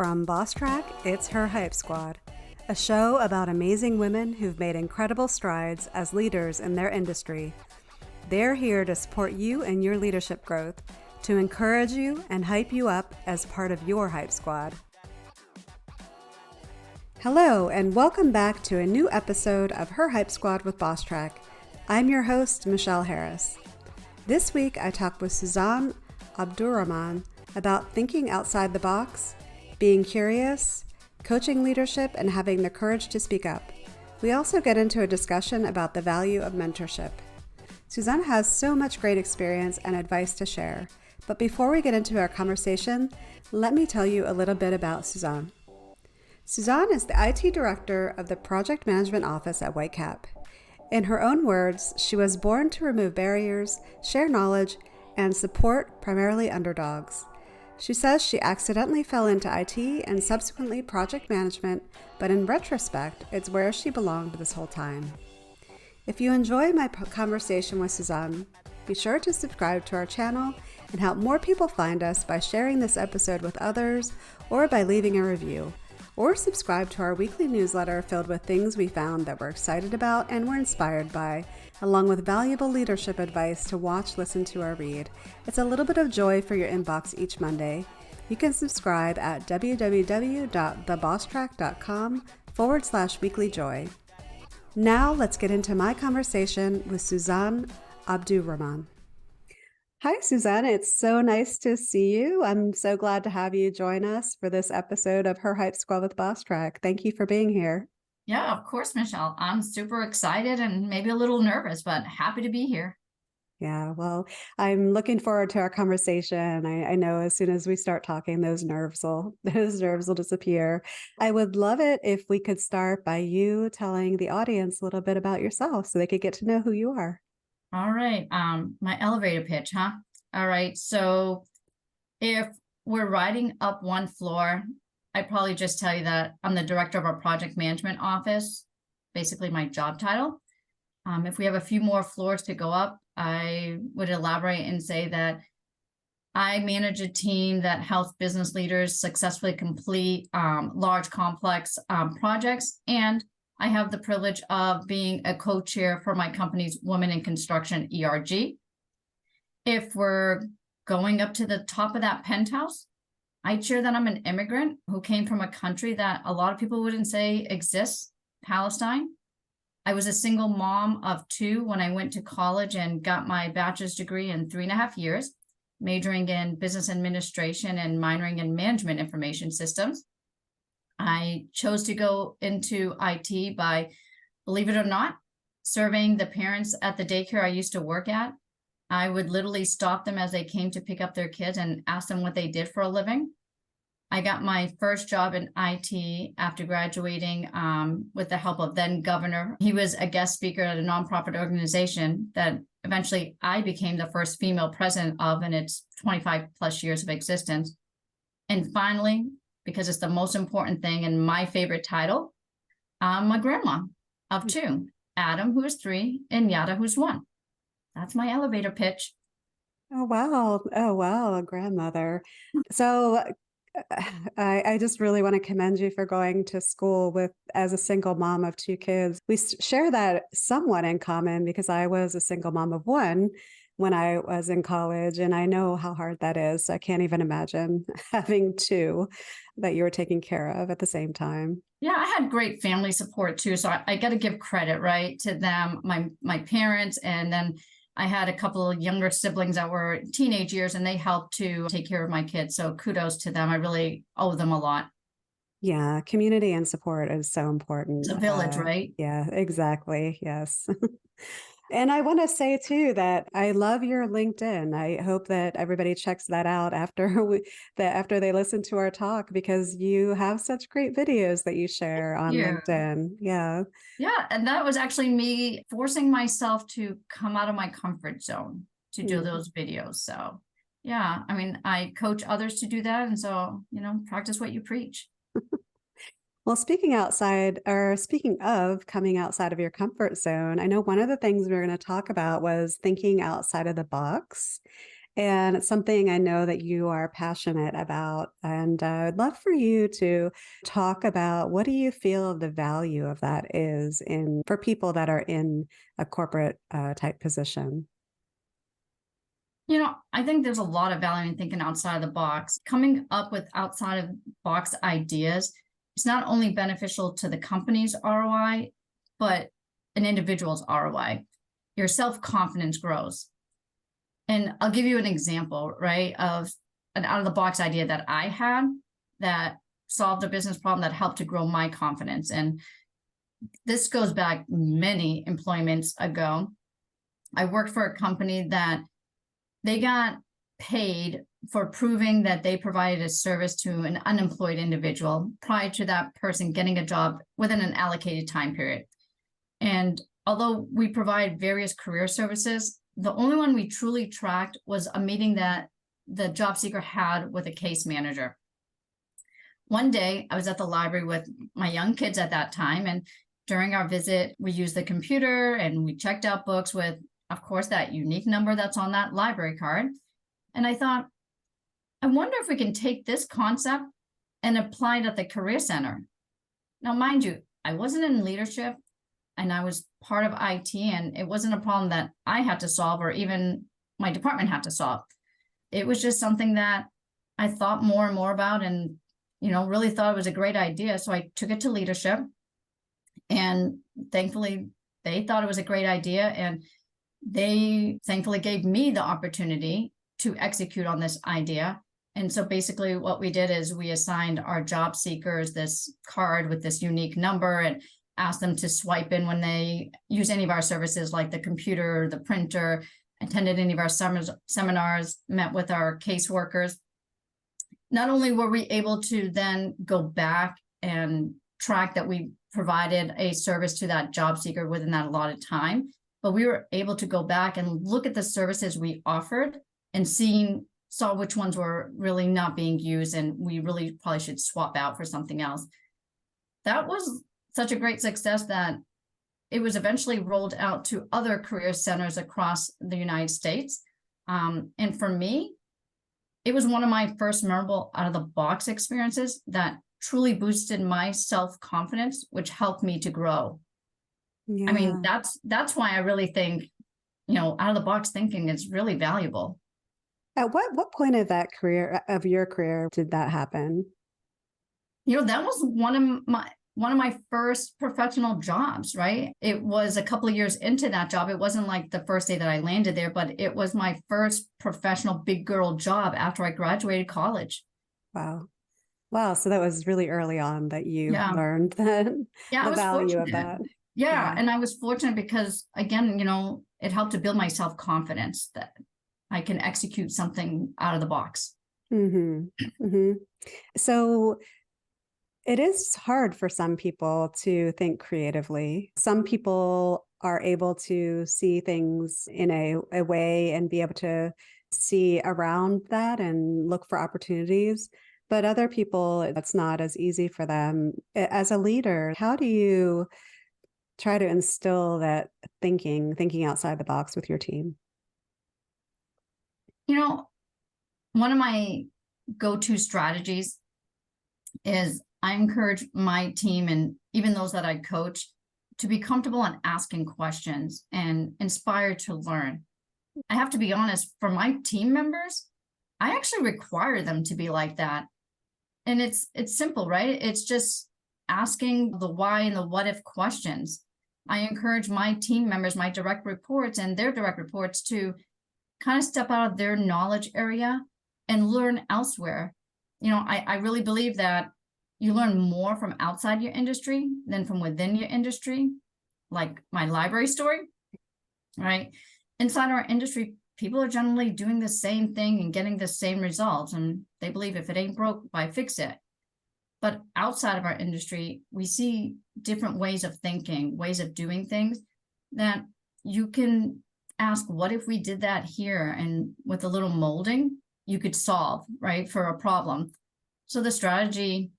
From Boss Track, it's Her Hype Squad, a show about amazing women who've made incredible strides as leaders in their industry. They're here to support you and your leadership growth, to encourage you and hype you up as part of your Hype Squad. Hello, and welcome back to a new episode of Her Hype Squad with Boss Track. I'm your host, Michelle Harris. This week, I talked with Suzan Abdurrahman about thinking outside the box, being curious, coaching leadership, and having the courage to speak up. We also get into a discussion about the value of mentorship. Suzan has so much great experience and advice to share, but before we get into our conversation, let me tell you a little bit about Suzan. Suzan is the IT director of the project management office at Whitecap. In her own words, she was born to remove barriers, share knowledge, and support primarily underdogs. She says she accidentally fell into IT and subsequently project management, but in retrospect, it's where she belonged this whole time. If you enjoy my conversation with Suzan, be sure to subscribe to our channel and help more people find us by sharing this episode with others or by leaving a review. Or subscribe to our weekly newsletter filled with things we found that we're excited about and were inspired by, along with valuable leadership advice to watch, listen to, or read. It's a little bit of joy for your inbox each Monday. You can subscribe at www.thebosstrack.com/weeklyjoy. Now let's get into my conversation with Suzan Abdurrahman. Hi, Suzan. It's so nice to see you. I'm so glad to have you join us for this episode of Her Hype Squad with Boss Track. Thank you for being here. Yeah, of course, Michelle. I'm super excited and maybe a little nervous, but happy to be here. Yeah, well, I'm looking forward to our conversation. I know as soon as we start talking, those nerves will disappear. I would love it if we could start by you telling the audience a little bit about yourself so they could get to know who you are. All right. My elevator pitch, huh? All right. So if we're riding up one floor, I'd probably just tell you that I'm the director of our project management office, basically my job title. If we have a few more floors to go up, I would elaborate and say that I manage a team that helps business leaders successfully complete large, complex projects, and I have the privilege of being a co-chair for my company's Women in Construction ERG. If we're going up to the top of that penthouse, I'd share that I'm an immigrant who came from a country that a lot of people wouldn't say exists, Palestine. I was a single mom of two when I went to college and got my bachelor's degree in 3.5 years, majoring in business administration and minoring in management information systems. I chose to go into IT by, believe it or not, serving the parents at the daycare I used to work at. I would literally stop them as they came to pick up their kids and ask them what they did for a living. I got my first job in IT after graduating with the help of then governor. He was a guest speaker at a nonprofit organization that eventually I became the first female president of in its 25 plus years of existence. And finally, because it's the most important thing and my favorite title, I'm a grandma of two, Adam, who is 3, and Yada, who's 1. That's my elevator pitch. Oh, wow. Oh, wow. A grandmother. So I just really want to commend you for going to school as a single mom of 2 kids. We share that somewhat in common because I was a single mom of 1 when I was in college, and I know how hard that is. I can't even imagine having 2 that you were taking care of at the same time. Yeah, I had great family support too. So I got to give credit, right, to them, my parents, and then I had a couple of younger siblings that were teenage years, and they helped to take care of my kids. So kudos to them. I really owe them a lot. Yeah, community and support is so important. It's a village, right? Yeah, exactly. Yes. And I want to say too that I love your LinkedIn. I hope that everybody checks that out after they listen to our talk, because you have such great videos that you share on LinkedIn. Yeah. Yeah. And that was actually me forcing myself to come out of my comfort zone to do those videos. So yeah, I mean, I coach others to do that. And so, practice what you preach. Well, speaking of coming outside of your comfort zone, I know one of the things we were going to talk about was thinking outside of the box. And it's something I know that you are passionate about. And I'd love for you to talk about what do you feel the value of that is in for people that are in a corporate type position? I think there's a lot of value in thinking outside of the box. Coming up with outside of box ideas is not only beneficial to the company's ROI, but an individual's ROI. Your self-confidence grows. And I'll give you an example, right, of an out of the box idea that I had that solved a business problem that helped to grow my confidence. And this goes back many employments ago. I worked for a company that they got paid for proving that they provided a service to an unemployed individual prior to that person getting a job within an allocated time period. And although we provide various career services, the only one we truly tracked was a meeting that the job seeker had with a case manager. One day, I was at the library with my young kids at that time, and during our visit, we used the computer and we checked out books with, of course, that unique number that's on that library card. And I thought, I wonder if we can take this concept and apply it at the Career Center. Now, mind you, I wasn't in leadership and I was part of IT, and it wasn't a problem that I had to solve or even my department had to solve. It was just something that I thought more and more about and, really thought it was a great idea. So I took it to leadership, and thankfully they thought it was a great idea. And they thankfully gave me the opportunity to execute on this idea. And so basically what we did is we assigned our job seekers this card with this unique number and asked them to swipe in when they use any of our services, like the computer, the printer, attended any of our seminars, met with our caseworkers. Not only were we able to then go back and track that we provided a service to that job seeker within that allotted time, but we were able to go back and look at the services we offered and saw which ones were really not being used and we really probably should swap out for something else. That was such a great success that it was eventually rolled out to other career centers across the United States. And for me, it was one of my first memorable out of the box experiences that truly boosted my self-confidence, which helped me to grow. Yeah. I mean, that's why I really think, out of the box thinking is really valuable. At what point of your career did that happen? That was one of my first professional jobs, right? It was a couple of years into that job. It wasn't like the first day that I landed there, but it was my first professional big girl job after I graduated college. Wow. Wow. So that was really early on that you learned the I was value fortunate. of that. Yeah. And I was fortunate because, again, it helped to build my self-confidence that I can execute something out of the box. Mm-hmm. Mm-hmm. So it is hard for some people to think creatively. Some people are able to see things in a way and be able to see around that and look for opportunities. But other people, that's not as easy for them. As a leader, how do you try to instill that thinking outside the box with your team? One of my go-to strategies is I encourage my team and even those that I coach to be comfortable in asking questions and inspired to learn. I have to be honest, for my team members, I actually require them to be like that. And it's simple, right? It's just asking the why and the what if questions. I encourage my team members, my direct reports and their direct reports to kind of step out of their knowledge area and learn elsewhere. I really believe that you learn more from outside your industry than from within your industry, like my library story, right? Inside our industry, people are generally doing the same thing and getting the same results. And they believe if it ain't broke, why fix it? But outside of our industry, we see different ways of thinking, ways of doing things that you can ask, what if we did that here? And with a little molding, you could solve, right, for a problem. So the strategy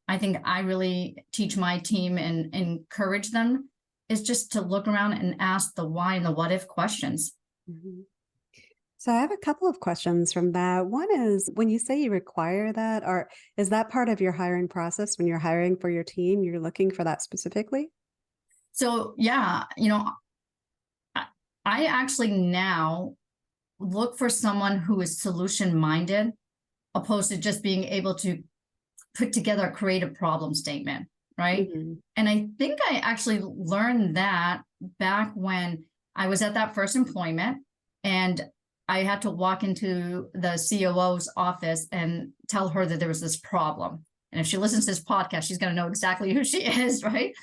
I think I really teach my team and encourage them is just to look around and ask the why and the what if questions. Mm-hmm. So I have a couple of questions from that. One is when you say you require that, or is that part of your hiring process when you're hiring for your team, you're looking for that specifically? So yeah, I, I actually now look for someone who is solution minded, opposed to just being able to put together a creative problem statement, right? Mhm. And I think I actually learned that back when I was at that first employment and I had to walk into the COO's office and tell her that there was this problem. And if she listens to this podcast, she's going to know exactly who she is, right?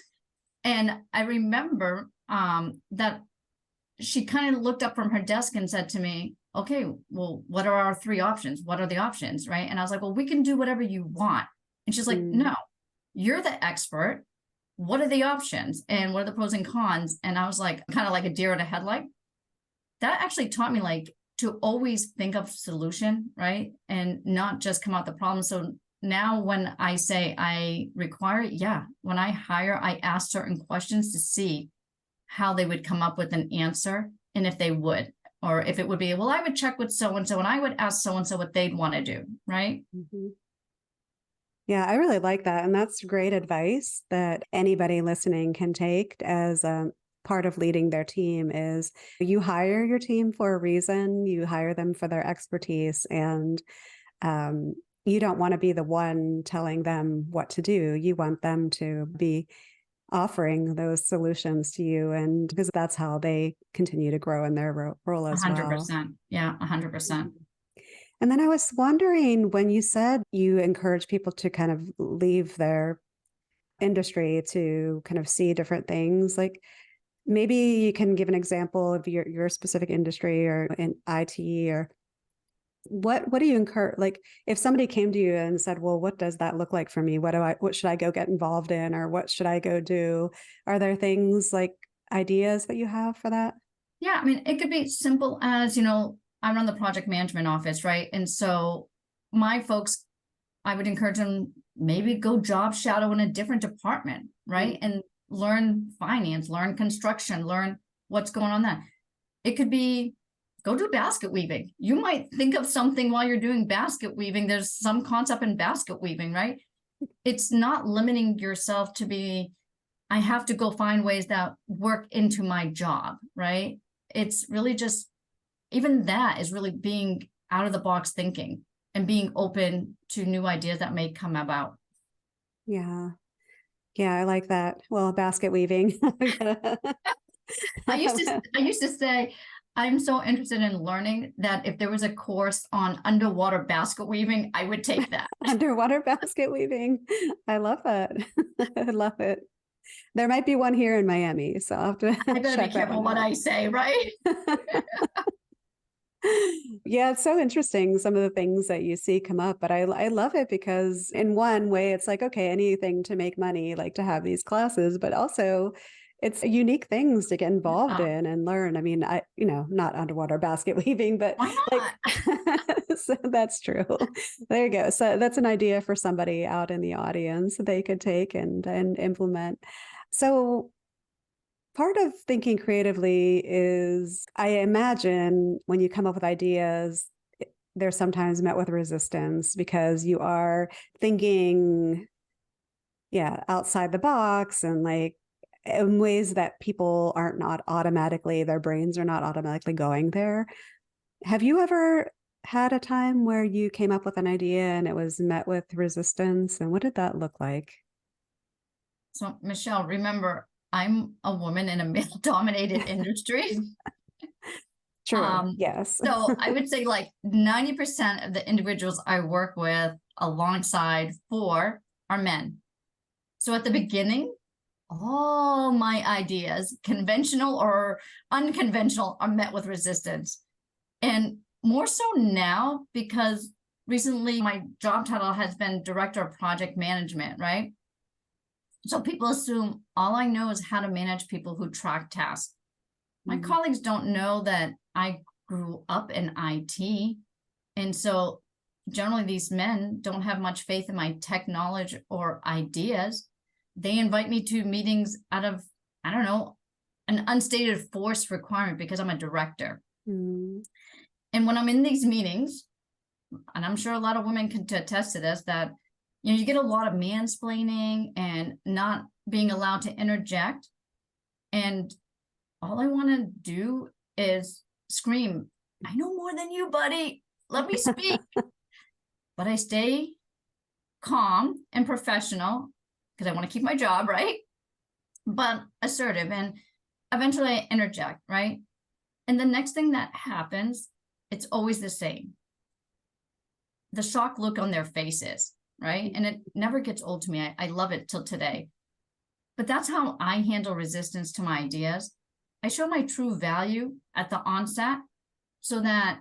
And I remember that she kind of looked up from her desk and said to me, okay, well, what are our three options? What are the options? Right. And I was like, well, we can do whatever you want. And she's like, Mm. no, you're the expert. What are the options? And what are the pros and cons? And I was like, kind of like a deer in a headlight. That actually taught me like to always think of solution, right? And not just come out the problem. So now when I say I require it, yeah, when I hire, I ask certain questions to see how they would come up with an answer and if they would, or if it would be, well, I would check with so and so and I would ask so and so what they'd want to do, right? Mhm. Yeah, I really like that. And that's great advice that anybody listening can take as part of leading their team is you hire your team for a reason. You hire them for their expertise and um, you don't want to be the one telling them what to do. You want them to be offering those solutions to you. And because that's how they continue to grow in their role A as hundred well. percent. Yeah, 100%. And then I was wondering when you said you encourage people to kind of leave their industry to kind of see different things, like maybe you can give an example of your specific industry or in IT or what do you encourage, like if somebody came to you and said, well, what does that look like for me, what should I go get involved in or what should I go do, are there things like ideas that you have for that? Yeah, I mean, it could be simple as, I run the project management office, right? And so my folks, I would encourage them maybe go job shadow in a different department, right? And learn finance, learn construction, learn what's going on there. It could be go do basket weaving. You might think of something while you're doing basket weaving. There's some concept in basket weaving, right? It's not limiting yourself to be, I have to go find ways that work into my job, right? It's really just, even that is really being out of the box thinking and being open to new ideas that may come about. Yeah. Yeah, I like that. Well, basket weaving. I used to say, I'm so interested in learning that if there was a course on underwater basket weaving, I would take that. Underwater basket weaving. I love that. I love it. There might be one here in Miami, so I'll have to I better be check that careful one what out. I say, right? Yeah, it's so interesting some of the things that you see come up, but I love it because in one way it's like okay, anything to make money, like to have these classes, but also it's unique things to get involved Yeah. in and learn. I mean, not underwater basket weaving, but Why like not? so that's true. There you go. So that's an idea for somebody out in the audience that they could take and implement. So part of thinking creatively is, I imagine, when you come up with ideas, they're sometimes met with resistance because you are thinking, yeah, outside the box and like in ways that people aren't not automatically, their brains are not automatically going there. Have you ever had a time where you came up with an idea and it was met with resistance? And what did that look like? So, Michelle, remember, I'm a woman in a male dominated industry. True. Um, Yes. so I would say like 90% of the individuals I work with alongside for are men. So at the beginning, all my ideas, conventional or unconventional, are met with resistance. And more so now because recently my job title has been director of project management, right? So people assume all I know is how to manage people who track tasks. My Mm. colleagues don't know that I grew up in IT. And so generally these men don't have much faith in my tech knowledge or ideas. They invite me to meetings out of, I don't know, an unstated force requirement because I'm a director. Mm. And when I'm in these meetings, and I'm sure a lot of women can attest to this, that you get a lot of mansplaining and not being allowed to interject. And all I want to do is scream, I know more than you, buddy. Let me speak. But I stay calm and professional because I want to keep my job, right? But assertive, and eventually I interject, right? And the next thing that happens, it's always the same. The shock look on their faces, right? And it never gets old to me. I love it till today. But that's how I handle resistance to my ideas. I show my true value at the onset so that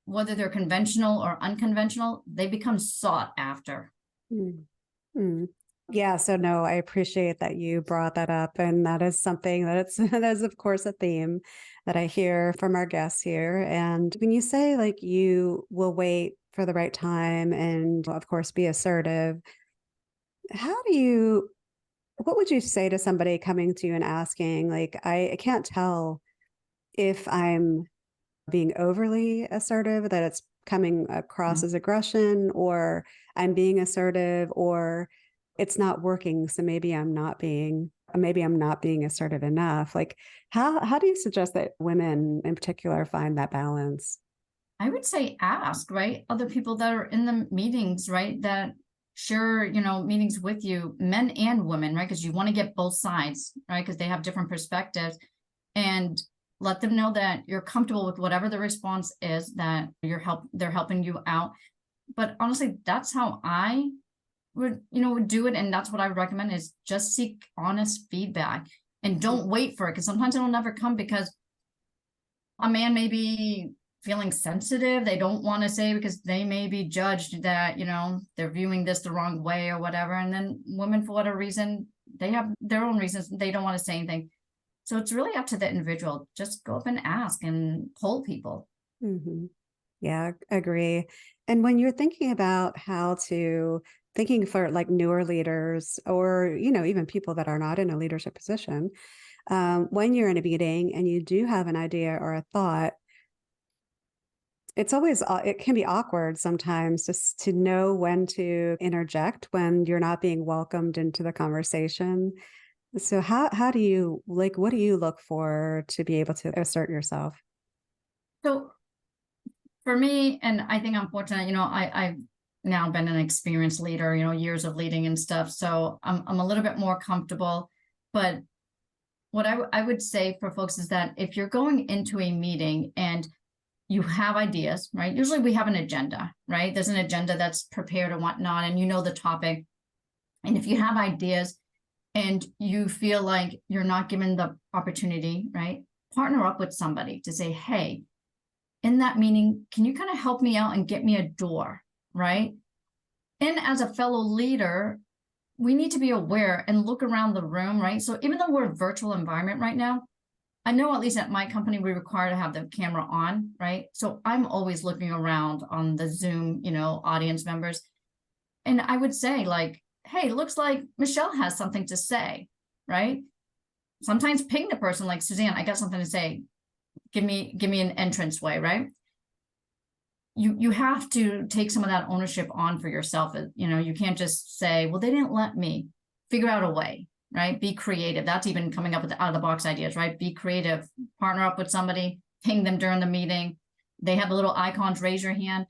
whether they're conventional or unconventional, they become sought after. Mm-hmm. Yeah. So no, I appreciate that you brought that up. And that is something that that is, of course, a theme that I hear from our guests here. And when you say like you will wait for the right time and of course be assertive, what would you say to somebody coming to you and asking, like, I can't tell if I'm being overly assertive, that it's coming across as aggression, or I'm being assertive, or it's not working. So maybe I'm not being assertive enough. Like, how do you suggest that women in particular find that balance? I would say ask, right? Other people that are in the meetings, right? That share, meetings with you, men and women, right? Because you want to get both sides, right? Because they have different perspectives. And let them know that you're comfortable with whatever the response is, that they're helping you out. But honestly, that's how I would do it. And that's what I would recommend, is just seek honest feedback and don't wait for it. Because sometimes it'll never come, because a man may be feeling sensitive. They don't want to say because they may be judged that, they're viewing this the wrong way or whatever. And then women, for whatever reason, they have their own reasons. They don't want to say anything. So it's really up to the individual. Just go up and ask and poll people. Mm-hmm. Yeah, agree. And when you're thinking about thinking for like newer leaders, or, even people that are not in a leadership position, when you're in a meeting and you do have an idea or a thought, it can be awkward sometimes just to know when to interject when you're not being welcomed into the conversation. So how do you, like, what do you look for to be able to assert yourself? So for me, and I think I'm fortunate, I've now been an experienced leader, years of leading and stuff. So I'm a little bit more comfortable. But what I would say for folks is that if you're going into a meeting and you have ideas, right? Usually we have an agenda, right? There's an agenda that's prepared and whatnot, and the topic. And if you have ideas and you feel like you're not given the opportunity, right? Partner up with somebody to say, hey, in that meeting, can you kind of help me out and get me a door, right? And as a fellow leader, we need to be aware and look around the room, right? So even though we're a virtual environment right now, I know at least at my company, we require to have the camera on, right? So I'm always looking around on the Zoom, audience members. And I would say, like, hey, looks like Michelle has something to say, right? Sometimes ping the person like, Suzanne, I got something to say. Give me an entranceway, right? You have to take some of that ownership on for yourself. You can't just say, well, they didn't let me. Figure out a way, right? Be creative. That's even coming up with out of the box ideas, right? Be creative. Partner up with somebody, ping them during the meeting. They have the little icons, raise your hand,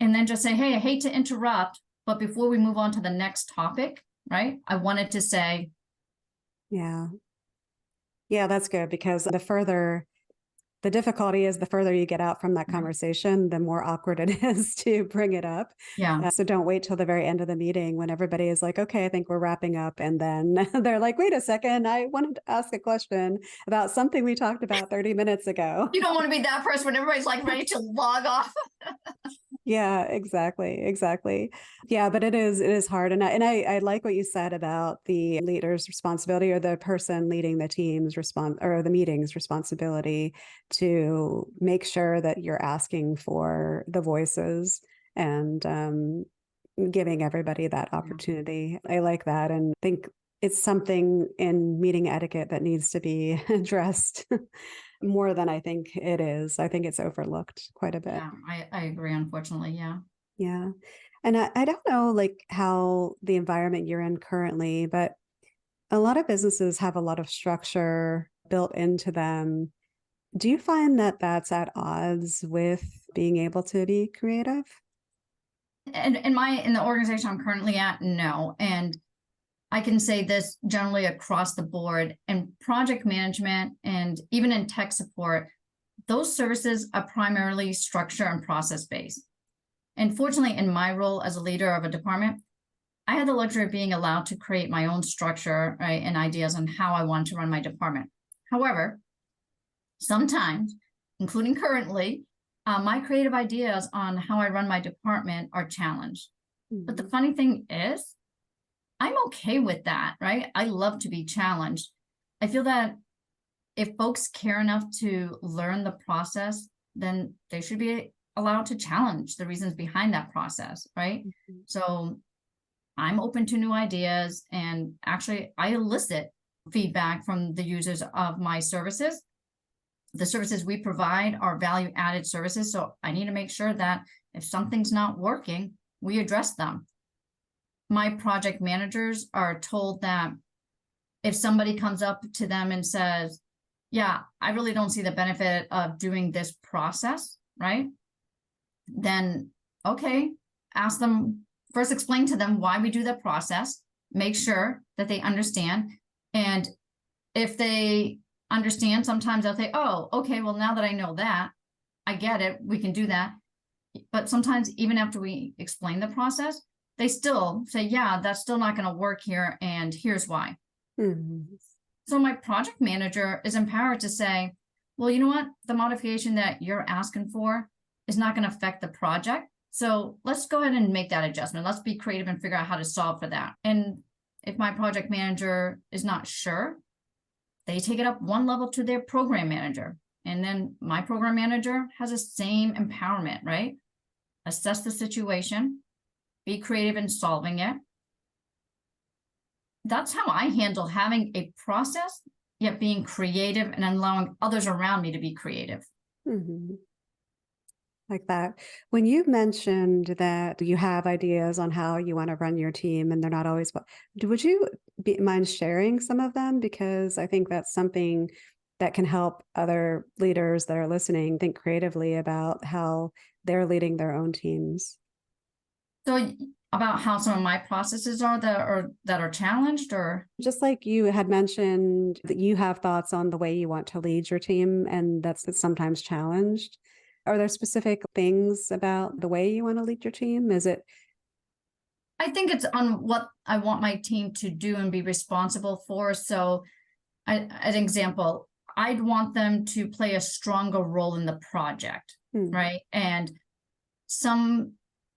and then just say, hey, I hate to interrupt, but before we move on to the next topic, right? I wanted to say. Yeah. Yeah, that's good, because the difficulty is the further you get out from that conversation, the more awkward it is to bring it up. Yeah. So don't wait till the very end of the meeting when everybody is like, okay, I think we're wrapping up. And then they're like, wait a second, I wanted to ask a question about something we talked about 30 minutes ago. You don't want to be that person when everybody's like ready to log off. Yeah, exactly. Yeah, but it is hard. And I like what you said about the leader's responsibility, or the person leading the team's response, or the meeting's responsibility, to make sure that you're asking for the voices and giving everybody that opportunity. I like that, and think it's something in meeting etiquette that needs to be addressed more than I think it is. I think it's overlooked quite a bit. Yeah, I agree, unfortunately. Yeah. Yeah. And I don't know like how the environment you're in currently, but a lot of businesses have a lot of structure built into them. Do you find that that's at odds with being able to be creative? And in the organization I'm currently at, no. And I can say this generally across the board in project management and even in tech support, those services are primarily structure and process based. And fortunately, in my role as a leader of a department, I had the luxury of being allowed to create my own structure, right, and ideas on how I want to run my department. However, sometimes, including currently, my creative ideas on how I run my department are challenged. But the funny thing is, I'm okay with that, right? I love to be challenged. I feel that if folks care enough to learn the process, then they should be allowed to challenge the reasons behind that process, right? So I'm open to new ideas, and actually I elicit feedback from the users of my services. The services we provide are value added services. So I need to make sure that if something's not working, we address them. My project managers are told that if somebody comes up to them and says, yeah, I really don't see the benefit of doing this process, right? Then, okay, ask them, first explain to them why we do the process, make sure that they understand. And if they understand, sometimes they'll say, oh, okay, well, now that I know that, I get it, we can do that. But sometimes even after we explain the process, they still say, yeah, that's still not going to work here, and here's why. So my project manager is empowered to say, well, you know what? The modification that you're asking for is not going to affect the project. So let's go ahead and make that adjustment. Let's be creative and figure out how to solve for that. And if my project manager is not sure, they take it up one level to their program manager. And then my program manager has the same empowerment, right? Assess the situation, be creative in solving it. That's how I handle having a process, yet being creative and allowing others around me to be creative. Like that. When you mentioned that you have ideas on how you want to run your team and they're not always, would you mind sharing some of them? Because I think that's something that can help other leaders that are listening think creatively about how they're leading their own teams. So about how some of my processes are that are challenged, or just like you had mentioned that you have thoughts on the way you want to lead your team and that's sometimes challenged. Are there specific things about the way you want to lead your team? Is it? I think it's on what I want my team to do and be responsible for. So as an example, I'd want them to play a stronger role in the project, right? And some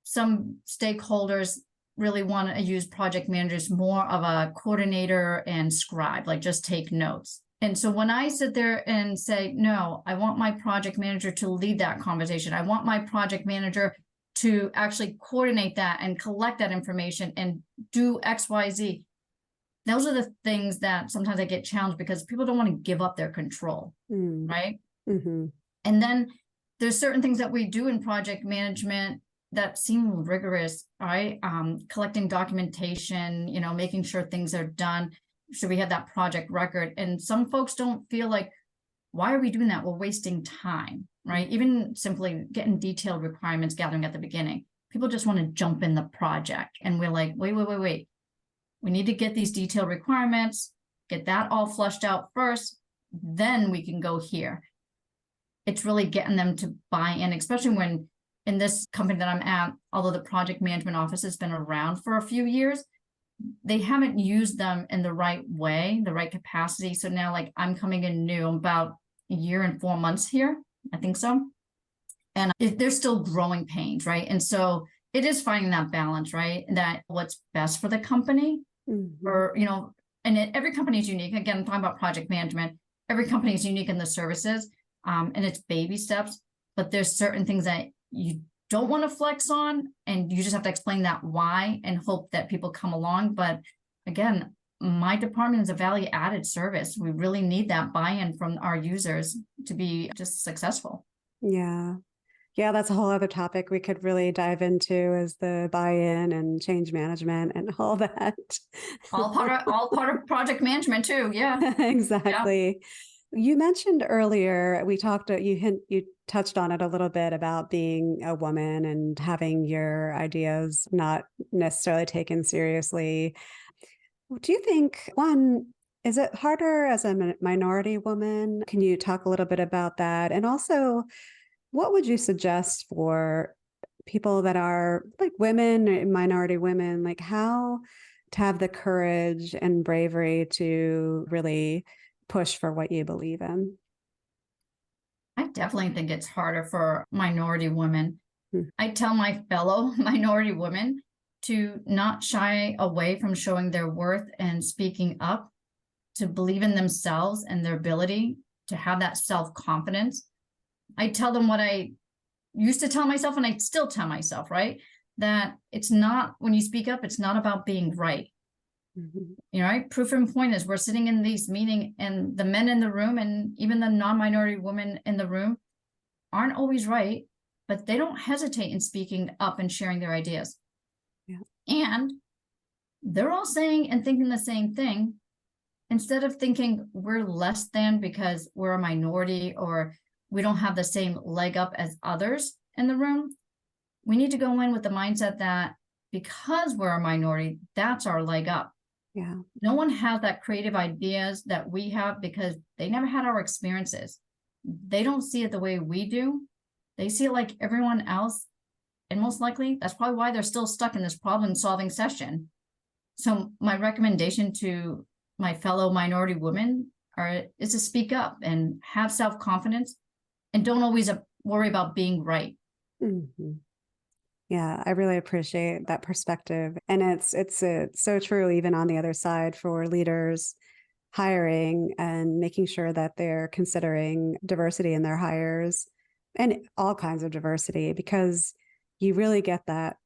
stakeholders really want to use project managers more of a coordinator and scribe, like just take notes. And so when I sit there and say, no, I want my project manager to lead that conversation. I want my project manager to actually coordinate that and collect that information and do X, Y, Z. Those are the things that sometimes I get challenged because people don't want to give up their control, right? And then there's certain things that we do in project management that seem rigorous, right? Collecting documentation, making sure things are done. So we have that project record. And some folks don't feel like, why are we doing that? We're wasting time, right? Even simply getting detailed requirements gathering at the beginning. People just want to jump in the project. And we're like, wait. We need to get these detailed requirements, get that all flushed out first, then we can go here. It's really getting them to buy in, especially when in this company that I'm at, although the project management office has been around for a few years, they haven't used them in the right way, the right capacity. So now, like, I'm coming in new, about a year and 4 months here, I think so. And they're still growing pains, right? And so it is finding that balance, right? That what's best for the company, or, and every company is unique. Again, I'm talking about project management. Every company is unique in the services, and it's baby steps, but there's certain things that you don't want to flex on, and you just have to explain that why and hope that people come along. But again, my department is a value added service. We really need that buy-in from our users to be just successful. Yeah. Yeah, that's a whole other topic we could really dive into, is the buy-in and change management and all that. All part of project management too. Yeah. Exactly. You mentioned earlier, you touched on it a little bit about being a woman and having your ideas not necessarily taken seriously. Do you think, one, is it harder as a minority woman? Can you talk a little bit about that? And also, what would you suggest for people that are like women, minority women, like how to have the courage and bravery to really push for what you believe in? I definitely think it's harder for minority women. Hmm. I tell my fellow minority women to not shy away from showing their worth and speaking up, to believe in themselves and their ability to have that self-confidence. I tell them what I used to tell myself, and I still tell myself, right? That it's not, when you speak up, it's not about being right. Mm-hmm. You know, right? Proof and point is we're sitting in these meeting, and the men in the room and even the non-minority women in the room aren't always right, but they don't hesitate in speaking up and sharing their ideas. Yeah. And they're all saying and thinking the same thing. Instead of thinking we're less than because we're a minority or we don't have the same leg up as others in the room, we need to go in with the mindset that because we're a minority, that's our leg up. Yeah. No one has that creative ideas that we have because they never had our experiences. They don't see it the way we do. They see it like everyone else. And most likely, that's probably why they're still stuck in this problem-solving session. So my recommendation to my fellow minority women is to speak up and have self-confidence and don't always worry about being right. Mm-hmm. Yeah, I really appreciate that perspective. And it's so true, even on the other side, for leaders hiring and making sure that they're considering diversity in their hires and all kinds of diversity, because you really get that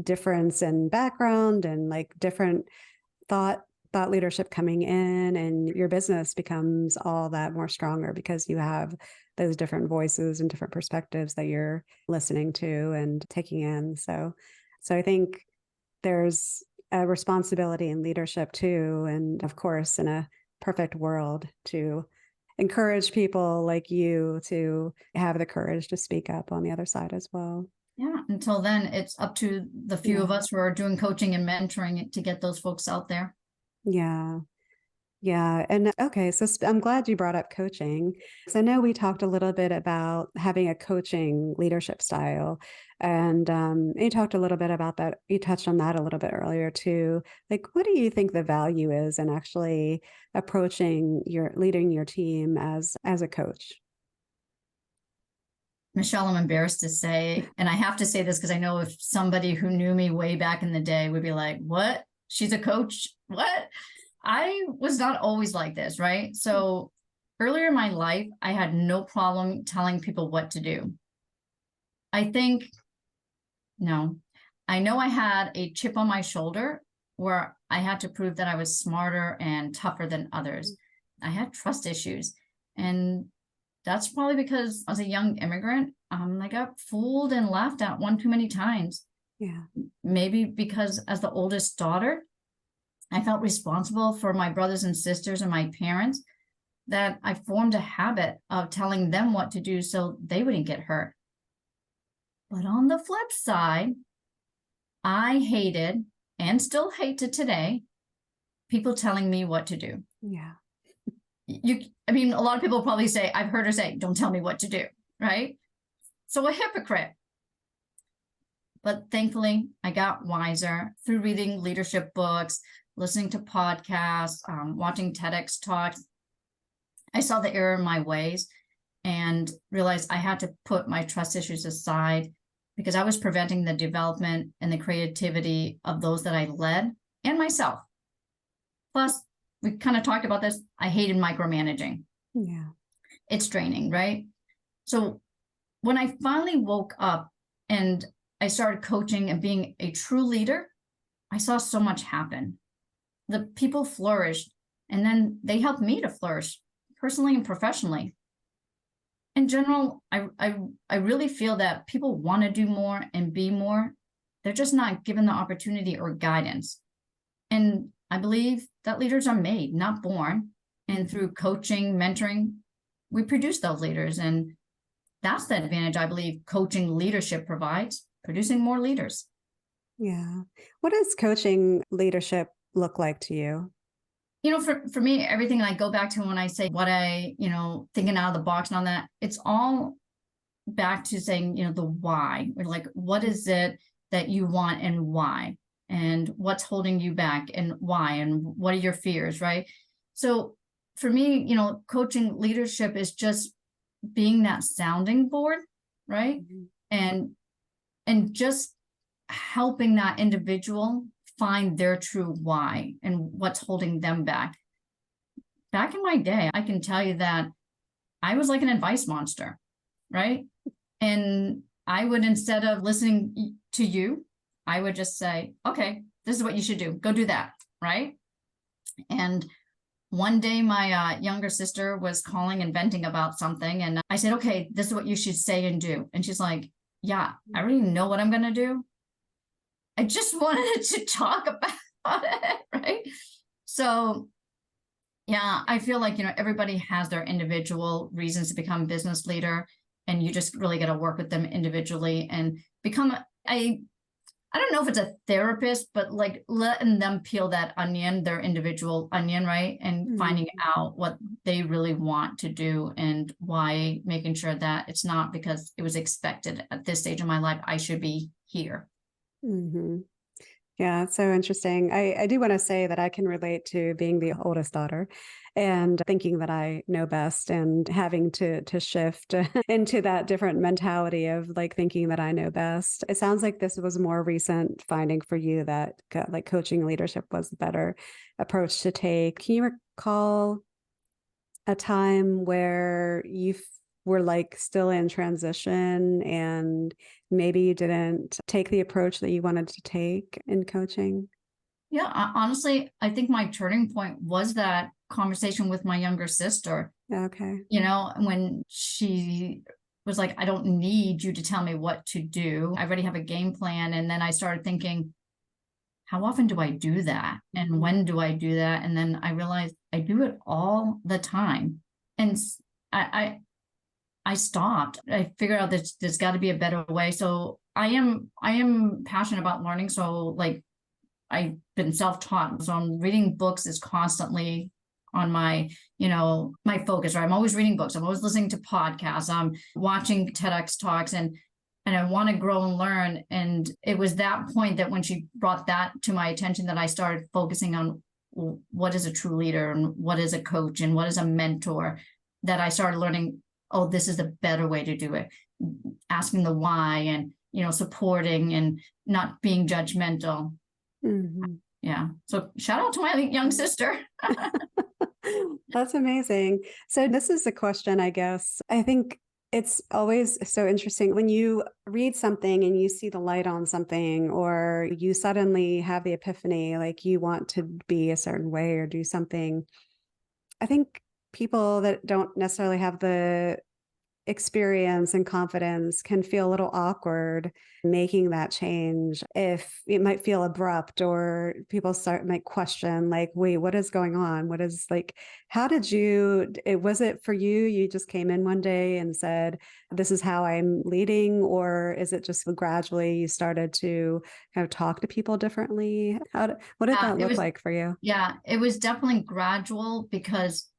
difference in background and like different thought leadership coming in, and your business becomes all that more stronger because you have those different voices and different perspectives that you're listening to and taking in. So I think there's a responsibility in leadership too, and of course in a perfect world to encourage people like you to have the courage to speak up on the other side as well. Yeah, until then, it's up to the few of us who are doing coaching and mentoring to get those folks out there. Yeah. Yeah. And okay. So I'm glad you brought up coaching, because I know we talked a little bit about having a coaching leadership style. And you talked a little bit about that. You touched on that a little bit earlier too. Like, what do you think the value is in actually leading your team as a coach? Michelle, I'm embarrassed to say, and I have to say this because I know if somebody who knew me way back in the day would be like, what? She's a coach? What? I was not always like this, right? So earlier in my life, I had no problem telling people what to do. I know I had a chip on my shoulder where I had to prove that I was smarter and tougher than others. I had trust issues. And that's probably because as a young immigrant, I got fooled and laughed at one too many times. Yeah. Maybe because as the oldest daughter, I felt responsible for my brothers and sisters and my parents, that I formed a habit of telling them what to do so they wouldn't get hurt. But on the flip side, I hated, and still hate to today, people telling me what to do. Yeah. I mean, a lot of people probably say, I've heard her say, don't tell me what to do, right? So a hypocrite. But thankfully, I got wiser through reading leadership books, listening to podcasts, watching TEDx talks. I saw the error in my ways and realized I had to put my trust issues aside because I was preventing the development and the creativity of those that I led and myself. Plus, we kind of talked about this. I hated micromanaging. Yeah. It's draining, right? So when I finally woke up and I started coaching and being a true leader, I saw so much happen. the people flourished, and then they helped me to flourish personally and professionally. In general, I really feel that people want to do more and be more. They're just not given the opportunity or guidance. And I believe that leaders are made, not born. And through coaching, mentoring, we produce those leaders. And that's the advantage I believe coaching leadership provides, producing more leaders. Yeah. What does coaching leadership look like to you? For me, everything I go back to when I say what thinking out of the box and all that, it's all back to saying, the why. Or like, what is it that you want and why? And what's holding you back and why? And what are your fears, right? So for me, coaching leadership is just being that sounding board, right? Mm-hmm. And just helping that individual find their true why and what's holding them back. Back in my day, I can tell you that I was like an advice monster, right? And I would, instead of listening to you, I would just say, okay, this is what you should do. Go do that, right? And one day my younger sister was calling and venting about something. And I said, okay, this is what you should say and do. And she's like, yeah, I already know what I'm going to do. I just wanted to talk about it, right? So, yeah, I feel like, everybody has their individual reasons to become a business leader, and you just really got to work with them individually and become I don't know if it's a therapist, but like letting them peel that onion, their individual onion, right? And finding out what they really want to do and why, making sure that it's not because it was expected at this stage of my life, I should be here. Mm-hmm. Yeah, it's so interesting. I do want to say that I can relate to being the oldest daughter and thinking that I know best and having to shift into that different mentality of like thinking that I know best. It sounds like this was a more recent finding for you, that like coaching leadership was the better approach to take. Can you recall a time where you were like still in transition and maybe you didn't take the approach that you wanted to take in coaching? Yeah, honestly, I think my turning point was that conversation with my younger sister. Okay. When she was like, I don't need you to tell me what to do. I already have a game plan. And then I started thinking, how often do I do that? And when do I do that? And then I realized I do it all the time. And I stopped. I figured out that there's got to be a better way. So I am passionate about learning. So like I've been self-taught. So I'm reading books is constantly on my, my focus, right? I'm always reading books. I'm always listening to podcasts. I'm watching TEDx talks and I want to grow and learn. And it was that point that when she brought that to my attention that I started focusing on what is a true leader and what is a coach and what is a mentor, that I started learning, oh, this is the better way to do it. Asking the why and, supporting and not being judgmental. Mm-hmm. Yeah. So shout out to my young sister. That's amazing. So this is a question, I guess. I think it's always so interesting when you read something and you see the light on something, or you suddenly have the epiphany, like you want to be a certain way or do something. I think people that don't necessarily have the experience and confidence can feel a little awkward making that change. If it might feel abrupt, or people might question like, wait, what is going on? What is like, how did was it for you? You just came in one day and said, this is how I'm leading? Or is it just gradually you started to kind of talk to people differently? What did that look like for you? Yeah, it was definitely gradual because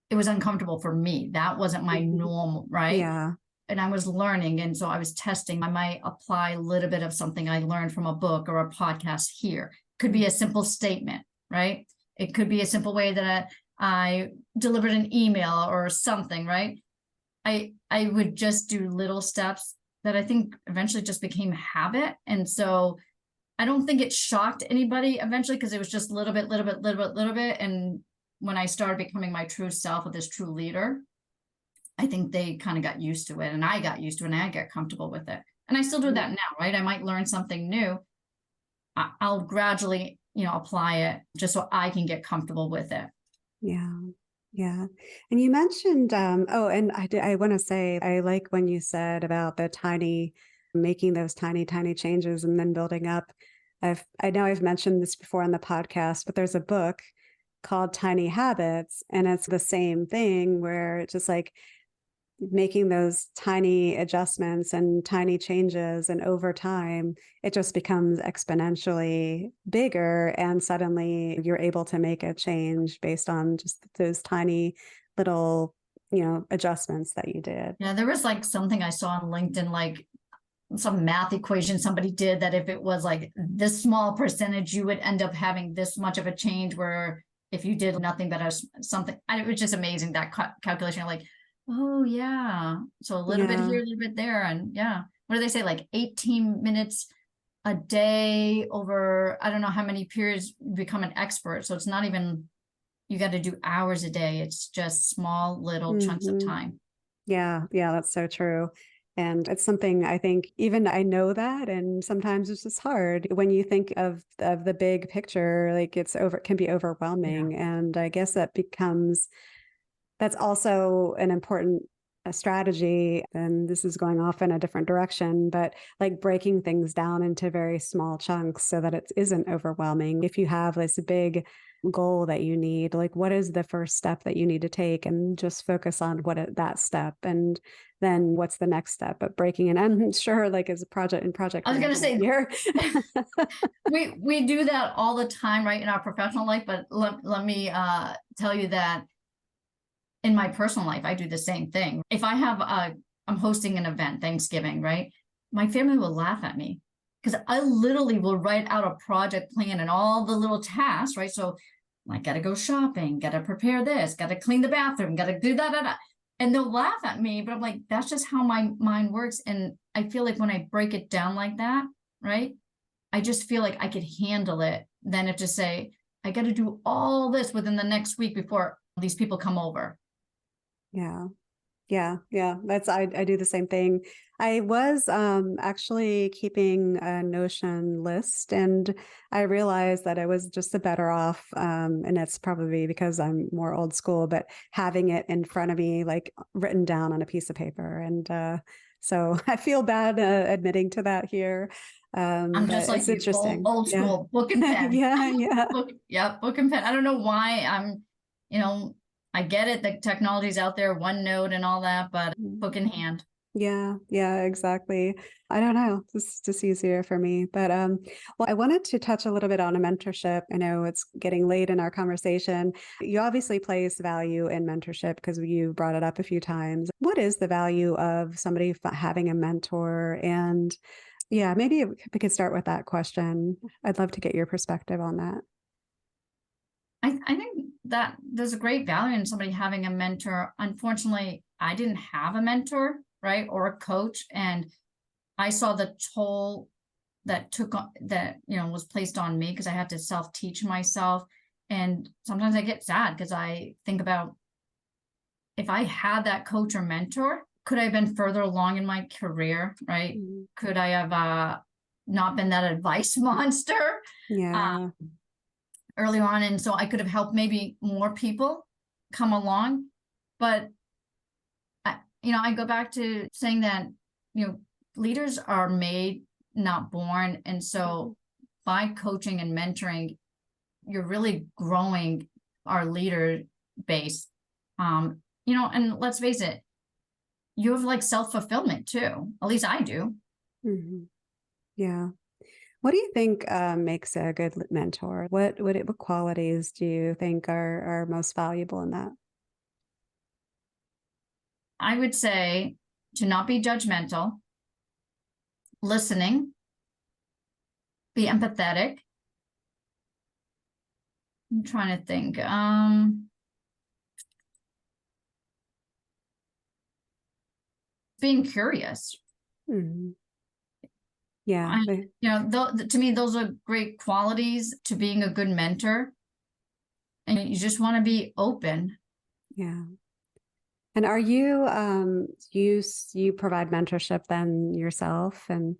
it was uncomfortable for me. That wasn't my normal, right? Yeah. And I was learning. And so I was testing. I might apply a little bit of something I learned from a book or a podcast here. Could be a simple statement, right? It could be a simple way that I delivered an email or something, right? I would just do little steps that I think eventually just became habit. And so I don't think it shocked anybody eventually, because it was just little bit. And when I started becoming my true self of this true leader, I think they kind of got used to it, and I got used to it, and I got comfortable with it. And I still do that now, right? I might learn something new. I'll gradually, apply it just so I can get comfortable with it. Yeah. Yeah. And you mentioned, and I want to say, I like when you said about making those tiny changes and then building up. I know I've mentioned this before on the podcast, but there's a book called Tiny Habits, and it's the same thing where it's just like making those tiny adjustments and tiny changes. And over time, it just becomes exponentially bigger. And suddenly you're able to make a change based on just those tiny little, adjustments that you did. Yeah, there was like something I saw on LinkedIn, like some math equation somebody did, that if it was like this small percentage, you would end up having this much of a change, where if you did nothing but something, it was just amazing, that calculation. Like, oh yeah, so a little bit here, a little bit there. And yeah, what do they say, like 18 minutes a day over I don't know how many periods, become an expert. So it's not even you got to do hours a day, it's just small little chunks of time. Yeah, that's so true. And it's something I think even I know that, and sometimes it's just hard when you think of the big picture, like it can be overwhelming. Yeah. And I guess that's also an important strategy. And this is going off in a different direction, but like breaking things down into very small chunks so that it isn't overwhelming. If you have this big goal that you need, like what is the first step that you need to take, and just focus on that step, and then what's the next step. But breaking it, I'm sure, like as a project I was going to say here, we do that all the time, right, in our professional life. But let me tell you that in my personal life, I do the same thing. If I'm hosting an event, Thanksgiving, right? My family will laugh at me because I literally will write out a project plan and all the little tasks, right? So I got to go shopping, got to prepare this, got to clean the bathroom, got to do that. And they'll laugh at me, but I'm like, that's just how my mind works. And I feel like when I break it down like that, right? I just feel like I could handle it. Then if to say, I got to do all this within the next week before these people come over. Yeah. I do the same thing. I was actually keeping a Notion list, and I realized that I was just the better off. And it's probably because I'm more old school, but having it in front of me, like written down on a piece of paper. And so I feel bad admitting to that here. I'm just like it's interesting. Old school, book and pen. Yeah. Book and pen. I don't know why I get it. The technology's out there, OneNote and all that, but book in hand. Yeah, exactly. I don't know. It's just easier for me. But well, I wanted to touch a little bit on a mentorship. I know it's getting late in our conversation. You obviously place value in mentorship because you brought it up a few times. What is the value of somebody having a mentor? And yeah, maybe we could start with that question. I'd love to get your perspective on that. I think that there's a great value in somebody having a mentor. Unfortunately, I didn't have a mentor, right, or a coach, and I saw the toll that was placed on me because I had to self-teach myself. And sometimes I get sad because I think about, if I had that coach or mentor, could I have been further along in my career, right? Mm-hmm. Could I have not been that advice monster? Yeah. Early on, and so I could have helped maybe more people come along. But I go back to saying that leaders are made, not born. And so by coaching and mentoring, you're really growing our leader base. And let's face it, you have like self-fulfillment too. At least I do. Mm-hmm. Yeah. What do you think makes a good mentor? What qualities do you think are most valuable in that? I would say to not be judgmental, listening, be empathetic. I'm trying to think. Being curious. Mm-hmm. Yeah. To me, those are great qualities to being a good mentor. And you just want to be open. Yeah. And are you, you provide mentorship then yourself? And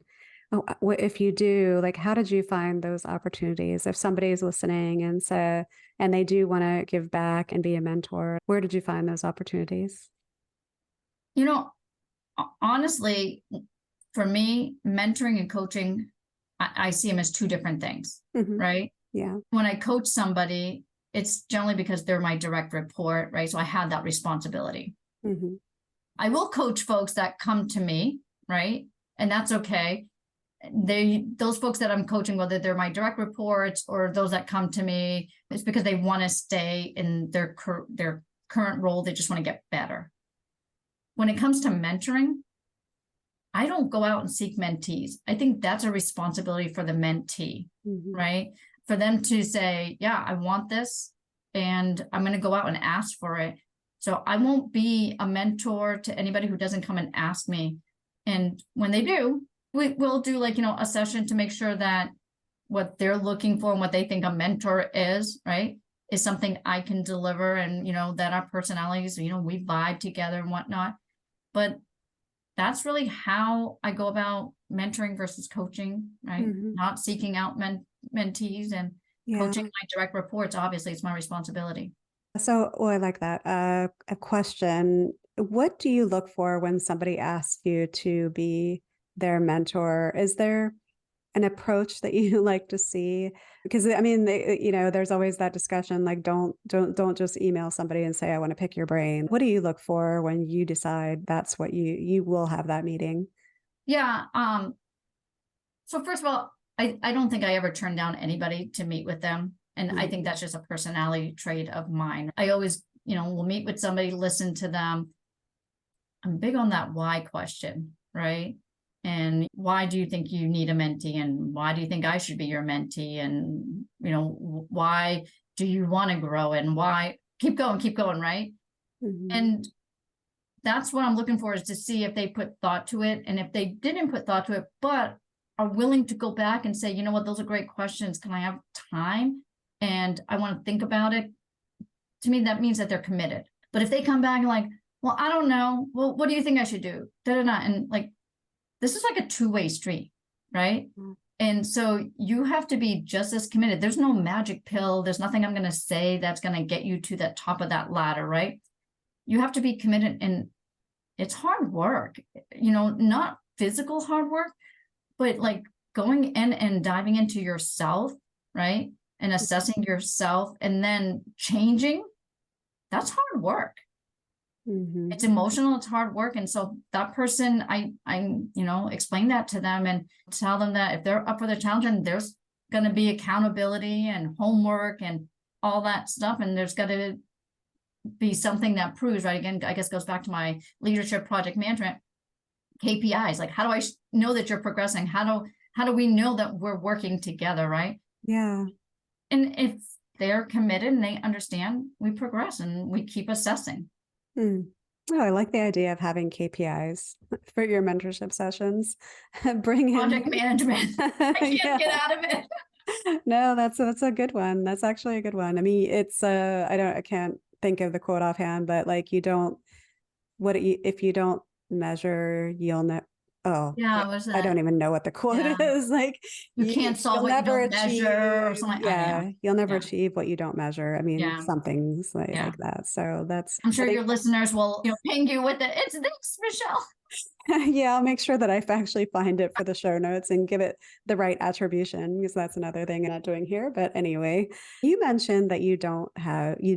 Oh, if you do, like, how did you find those opportunities? If somebody's listening and they do want to give back and be a mentor, where did you find those opportunities? You know, honestly, for me, mentoring and coaching, I see them as two different things, Hmm. right? Yeah. When I coach somebody, it's generally because they're my direct report, right? So I have that responsibility. Hmm. I will coach folks that come to me, right? And that's okay. Those folks that I'm coaching, whether they're my direct reports or those that come to me, it's because they want to stay in their current role. They just want to get better. When it comes to mentoring, I don't go out and seek mentees. I think that's a responsibility for the mentee, Hmm. right? For them to say, yeah, I want this and I'm going to go out and ask for it. So I won't be a mentor to anybody who doesn't come and ask me. And when they do, we'll do like, a session to make sure that what they're looking for and what they think a mentor is, right, is something I can deliver and, that our personalities, we vibe together and whatnot. But that's really how I go about mentoring versus coaching, right? Hmm. Not seeking out mentees and Yeah. coaching my direct reports. Obviously, it's my responsibility. So, I like that. A question. What do you look for when somebody asks you to be their mentor? Is there an approach that you like to see? Because I mean, there's always that discussion, like don't just email somebody and say, I want to pick your brain. What do you look for when you decide that's what you will have that meeting? Yeah. So first of all, I don't think I ever turn down anybody to meet with them. And I think Mhm. that's just a personality trait of mine. I always, will meet with somebody, listen to them. I'm big on that why question, right? And why do you think you need a mentee? And why do you think I should be your mentee? And, why do you want to grow? And why keep going, right? Mhm. And that's what I'm looking for, is to see if they put thought to it. And if they didn't put thought to it, but are willing to go back and say, you know what, those are great questions. Can I have time? And I want to think about it. To me, that means that they're committed. But if they come back and like, well, I don't know. Well, what do you think I should do? Da-da-da. And like, this is like a two-way street, right? Mm. And so you have to be just as committed. There's no magic pill. There's nothing I'm going to say that's going to get you to the top of that ladder, right? You have to be committed, and it's hard work, not physical hard work, but like going in and diving into yourself, right? And assessing yourself and then changing. That's hard work. Mhm. It's emotional, it's hard work. And so that person, explain that to them and tell them that if they're up for the challenge, and there's going to be accountability and homework and all that stuff, and there's got to be something that proves, right? Again, I guess goes back to my leadership project management KPIs. Like, how do I know that you're progressing? How do we know that we're working together, right? Yeah. And if they're committed and they understand, we progress and we keep assessing. Mm. Oh, I like the idea of having KPIs for your mentorship sessions. Bring in, Project management. I can't get yeah. out of it. No, that's a good one. That's actually a good one. I mean, it's I can't think of the quote offhand, but like you don't if you don't measure, you'll know. Oh, Yeah, was I don't that? even know what the quote Yeah. is. Like You can't solve you'll what you never don't measure or achieve. something. Yeah. Yeah, you'll never Yeah. achieve what you don't measure. I mean, Yeah. something's Yeah. like that. So I'm I sure think your listeners will, ping you with it. It's this, Michelle. yeah, I'll make sure that I actually find it for the show notes and give it the right attribution, because that's another thing I'm not doing here. But anyway, you mentioned that you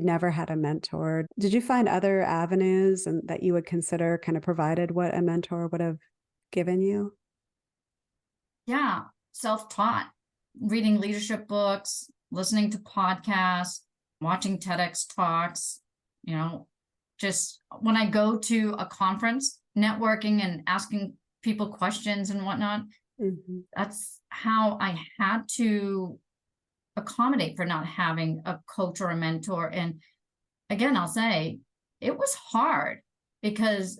never had a mentor. Did you find other avenues and that you would consider kind of provided what a mentor would have given you? Yeah. Self-taught, reading leadership books, listening to podcasts, watching TEDx talks, you know, just when I go to a conference, networking and asking people questions and whatnot. Hmm. That's how I had to accommodate for not having a coach or a mentor. And again, I'll say it was hard because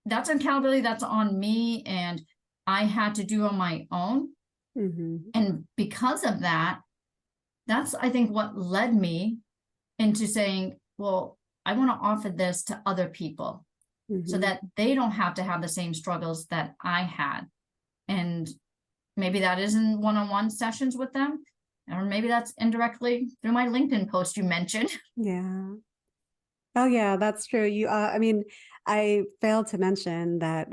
that's accountability, that's on me, and I had to do on my own. Hmm. And because of that, that's, I think, what led me into saying, well, I want to offer this to other people so Hmm. that they don't have to have the same struggles that I had. And maybe that is in one-on-one sessions with them, or maybe that's indirectly through my LinkedIn post you mentioned. Yeah. Oh, yeah, that's true. I mean, I failed to mention that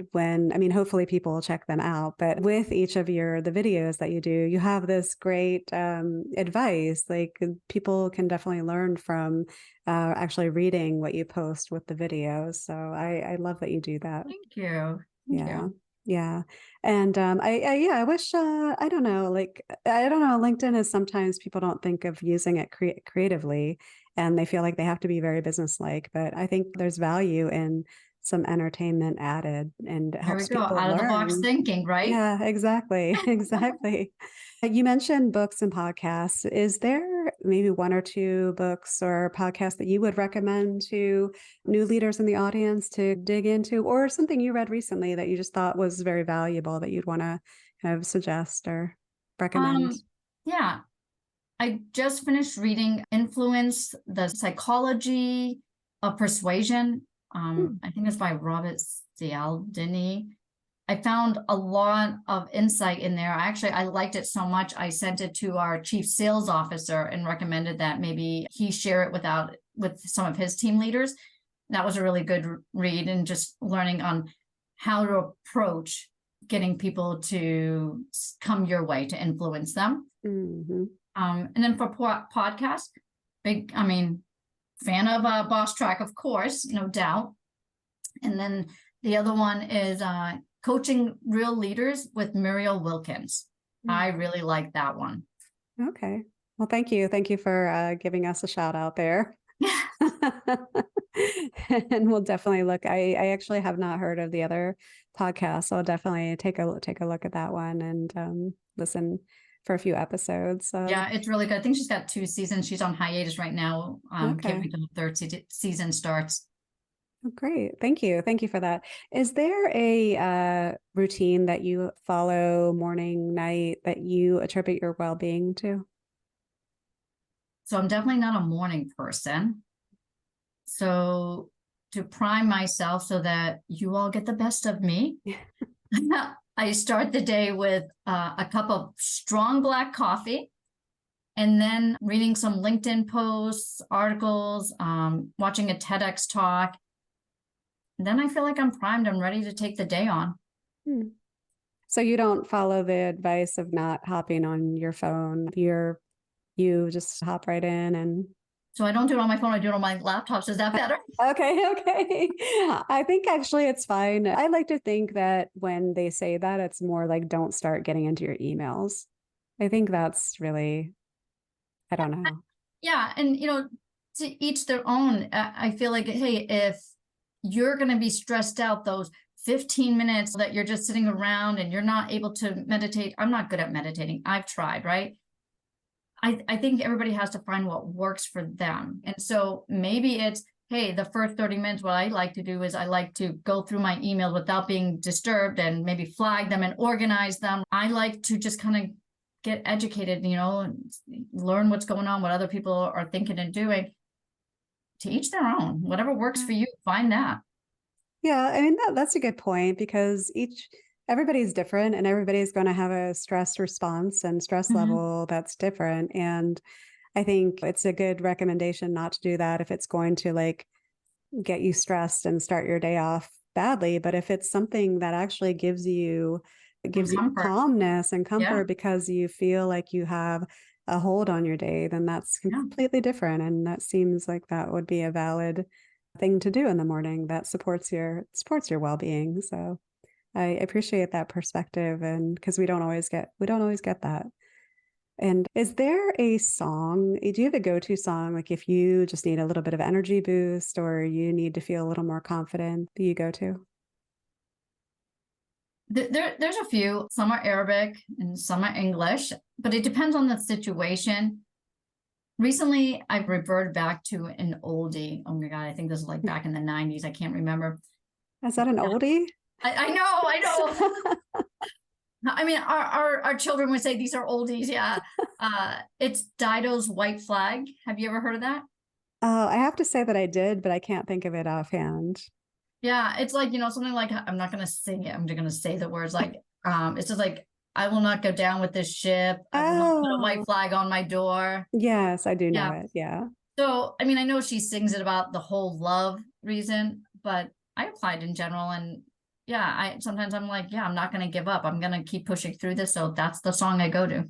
hopefully people will check them out, but with each of the videos that you do, you have this great advice. Like people can definitely learn from actually reading what you post with the videos. So I love that you do that. Thank you. Thank Yeah. you. Yeah. And I wish, I don't know, like, I don't know, LinkedIn is sometimes people don't think of using it creatively and they feel like they have to be very businesslike, but I think there's value in some entertainment added and it Here we helps go. people Out of the box learn. thinking, right? Yeah, exactly. Exactly. You mentioned books and podcasts. Is there maybe one or two books or podcasts that you would recommend to new leaders in the audience to dig into, or something you read recently that you just thought was very valuable that you'd want to kind of suggest or recommend? Yeah, I just finished reading Influence, the Psychology of Persuasion. Hmm. I think it's by Robert Cialdini. I found a lot of insight in there. I liked it so much. I sent it to our chief sales officer and recommended that maybe he share it with some of his team leaders. That was a really good read, and just learning on how to approach getting people to come your way to influence them. Mm-hmm. And then for podcast, fan of Boss Track, of course, no doubt. And then the other one is Coaching Real Leaders with Muriel Wilkins. I really like that one. Okay. Well, thank you. Thank you for giving us a shout out there. And we'll definitely look. I actually have not heard of the other podcast, so I'll definitely take a look at that one and listen for a few episodes. Yeah, it's really good. I think she's got 2 seasons. She's on hiatus right now. Can't Okay. wait till the third season starts. Oh, great. Thank you. Thank you for that. Is there a routine that you follow morning, night that you attribute your well-being to? So I'm definitely not a morning person. So to prime myself so that you all get the best of me, I start the day with a cup of strong black coffee, and then reading some LinkedIn posts, articles, watching a TEDx talk. And then I feel like I'm primed. I'm ready to take the day on. Hmm. So you don't follow the advice of not hopping on your phone. You just hop right in and So I don't do it on my phone. I do it on my laptop. Is that better? okay, okay. I think actually it's fine. I like to think that when they say that, it's more like don't start getting into your emails. I think that's really, I don't know. Yeah. And, to each their own. I feel like, hey, if you're going to be stressed out those 15 minutes that you're just sitting around and you're not able to meditate, I'm not good at meditating. I've tried, right? I think everybody has to find what works for them. And so maybe it's, hey, the first 30 minutes, what I like to do is I like to go through my emails without being disturbed and maybe flag them and organize them. I like to just kind of get educated, and learn what's going on, what other people are thinking and doing. To each their own, whatever works for you, find that. Yeah, I mean that's a good point because everybody's different and everybody's going to have a stress response and stress Mhm. level that's different. And I think it's a good recommendation not to do that if it's going to like get you stressed and start your day off badly. But if it's something that actually gives you Comfort. calmness and Yeah. comfort because you feel like you have a hold on your day, then that's Yeah. completely different. And that seems like that would be a valid thing to do in the morning that supports your well-being. So I appreciate that perspective, and because we don't always get that. And is there a song? Do you have a go-to song? Like if you just need a little bit of energy boost or you need to feel a little more confident, that you go to? There's a few. Some are Arabic and some are English, but it depends on the situation. Recently, I've reverted back to an oldie. Oh my God, I think this is like back in the 90s. I can't remember. Is that an oldie? I know. I mean, our children would say these are oldies. Yeah. It's Dido's White Flag. Have you ever heard of that? Oh, I have to say that I did, but I can't think of it offhand. Yeah, it's like, something like, I'm not going to sing it. I'm just going to say the words like, it's just like, I will not go down with this ship. I will not put a white Oh, flag on my door. yes, I do know Yeah. it. Yeah. So, I mean, I know she sings it about the whole love reason, but I applied in general. And yeah, sometimes I'm like, yeah, I'm not going to give up. I'm going to keep pushing through this. So that's the song I go to.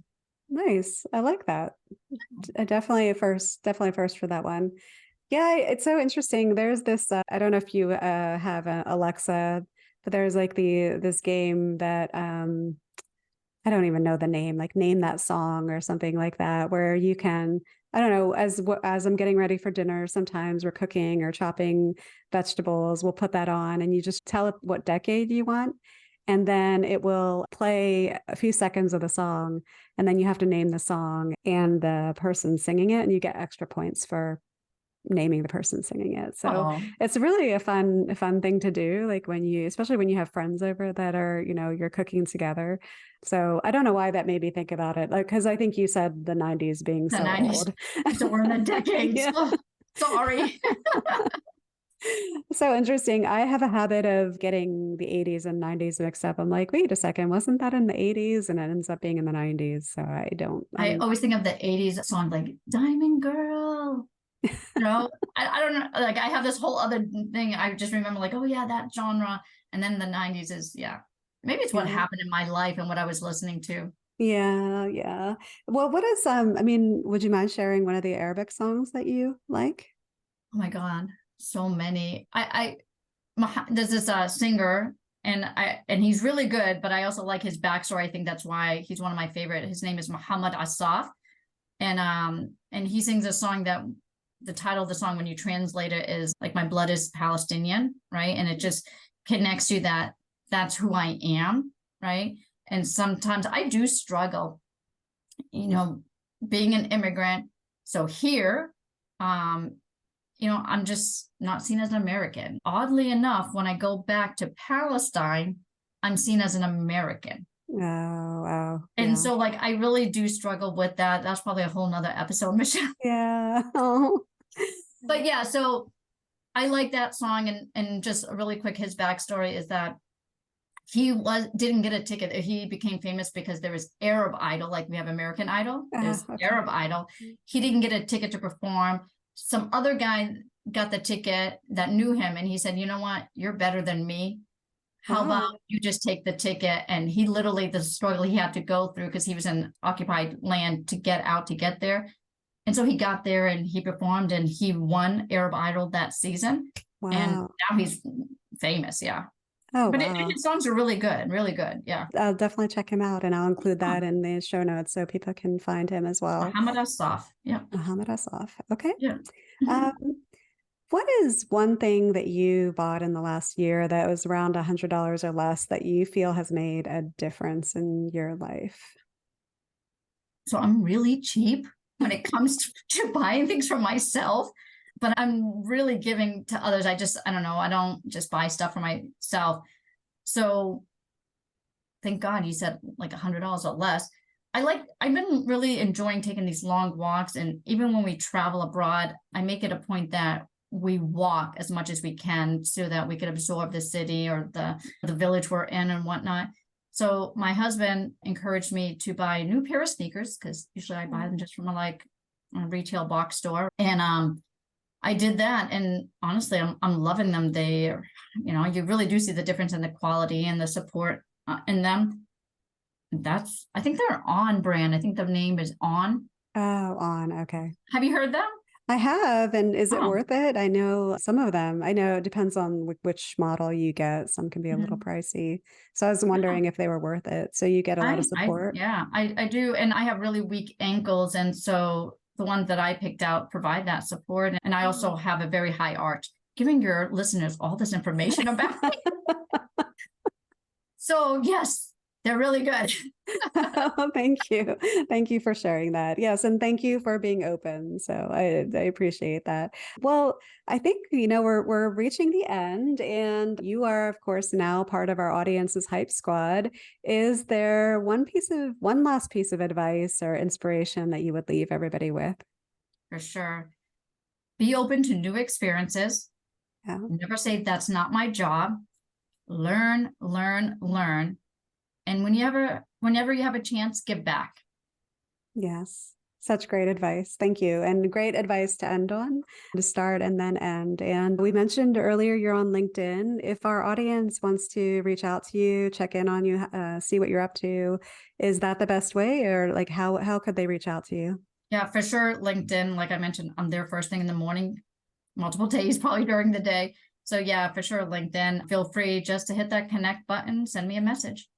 Nice. I like that. Definitely a first for that one. Yeah, it's so interesting. There's this, I don't know if you have Alexa, but there's like this game that I don't even know the name, like name that song or something like that, where you can, I don't know, as I'm getting ready for dinner, sometimes we're cooking or chopping vegetables, we'll put that on and you just tell it what decade you want. And then it will play a few seconds of the song. And then you have to name the song and the person singing it, and you get extra points for naming the person singing it. So Oh, it's really a fun thing to do, like when you, especially when you have friends over that are, you're cooking together. So I don't know why that made me think about it. Like, because I think you said the 90s being the so 90s. old. So we're in the decades. Yeah. Oh, sorry. So interesting. I have a habit of getting the 80s and 90s mixed up. I'm like, wait a second, wasn't that in the 80s? And it ends up being in the 90s. So I don't, I I'm, always think of the 80s song like Diamond Girl. I don't know. Like I have this whole other thing. I just remember like, oh yeah, that genre. And then the 90s is, yeah. Maybe it's what yeah. happened in my life and what I was listening to. Yeah, yeah. Well, what is I mean, would you mind sharing one of the Arabic songs that you like? Oh my God, so many. There's this singer and he's really good, but I also like his backstory. I think that's why he's one of my favorite. His name is Muhammad Asaf. And he sings a song that the title of the song, when you translate it, is like My Blood is Palestinian, right? And it just connects you that that's who I am, right? And sometimes I do struggle, you know, being an immigrant. So here, um, I'm just not seen as an American. Oddly enough, when I go back to Palestine, I'm seen as an American. Oh, wow. And Yeah. so like I really do struggle with that. That's probably a whole nother episode, Michelle. Yeah. Oh. But yeah, so I like that song, and just really quick, his backstory is that he didn't get a ticket. He became famous because there was Arab Idol, like we have American Idol. There's Okay. Arab Idol. He didn't get a ticket to perform. Some other guy got the ticket that knew him, and he said, "You know what? You're better than me. How about Wow. you just take the ticket?" And he literally, the struggle he had to go through because he was in occupied land to get out to get there. And so he got there and he performed and he won Arab Idol that season. And Wow. now he's famous. Yeah. Oh, But wow. his songs are really good, really good. Yeah. I'll definitely check him out and I'll include Oh, that in the show notes so people can find him as well. Muhammad Asaf. Yeah. Muhammad Asaf. Okay. Yeah. Um, what is one thing that you bought in the last year that was around $100 or less that you feel has made a difference in your life? So I'm really cheap when it comes to buying things for myself, but I'm really giving to others. I don't know. I don't just buy stuff for myself. So thank God you said like $100 or less. I've been really enjoying taking these long walks. And even when we travel abroad, I make it a point that we walk as much as we can so that we could absorb the city or the village we're in and whatnot. So my husband encouraged me to buy a new pair of sneakers because usually I buy them just from a retail box store. And I did that, and honestly, I'm loving them. You really do see the difference in the quality and the support in them. I think they're On brand. I think the name is On. Oh, on. Okay. Have you heard them? I have. And is it Oh, worth it? I know some of them. I know it depends on which model you get. Some can be a little mhm. pricey. So I was Yeah. wondering if they were worth it. So you get a lot of support. Yeah, I do. And I have really weak ankles. And so the ones that I picked out provide that support. And I also have a very high arch, giving your listeners all this information about me. So yes, they're really good. Oh, thank you. Thank you for sharing that. Yes, and thank you for being open. So I appreciate that. Well, I think we're reaching the end, and you are, of course, now part of our audience's hype squad. Is there one last piece of advice or inspiration that you would leave everybody with? For sure. Be open to new experiences. Yeah. Never say that's not my job. Learn, learn, learn. And whenever you have a chance, give back. Yes. Such great advice. Thank you. And great advice to end on, to start and then end. And we mentioned earlier you're on LinkedIn. If our audience wants to reach out to you, check in on you, see what you're up to, is that the best way? Or like how could they reach out to you? Yeah, for sure. LinkedIn, like I mentioned, I'm there first thing in the morning, multiple days, probably during the day. So yeah, for sure, LinkedIn. Feel free just to hit that connect button, send me a message.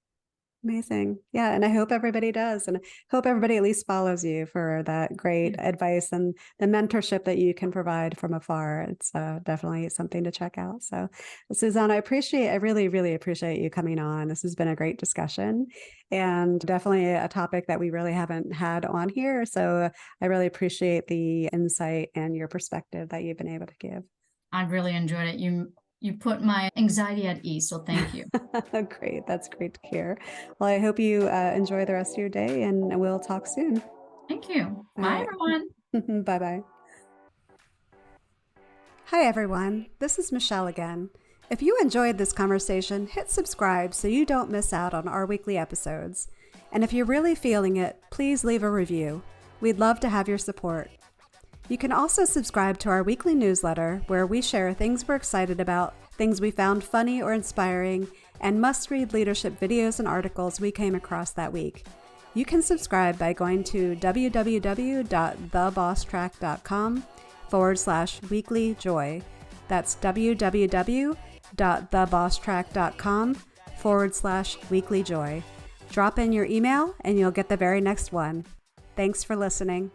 Amazing. Yeah. And I hope everybody does. And I hope everybody at least follows you for that great advice and the mentorship that you can provide from afar. It's definitely something to check out. So, Suzan, I really, really appreciate you coming on. This has been a great discussion and definitely a topic that we really haven't had on here. So, I really appreciate the insight and your perspective that you've been able to give. I really enjoyed it. You put my anxiety at ease, so thank you. Great. That's great to hear. Well, I hope you enjoy the rest of your day and we'll talk soon. Thank you. All Bye, right. everyone. Bye-bye. Hi, everyone. This is Michelle again. If you enjoyed this conversation, hit subscribe so you don't miss out on our weekly episodes. And if you're really feeling it, please leave a review. We'd love to have your support. You can also subscribe to our weekly newsletter where we share things we're excited about, things we found funny or inspiring, and must-read leadership videos and articles we came across that week. You can subscribe by going to www.thebosstrack.com/weekly joy. That's www.thebosstrack.com/weekly joy. Drop in your email and you'll get the very next one. Thanks for listening.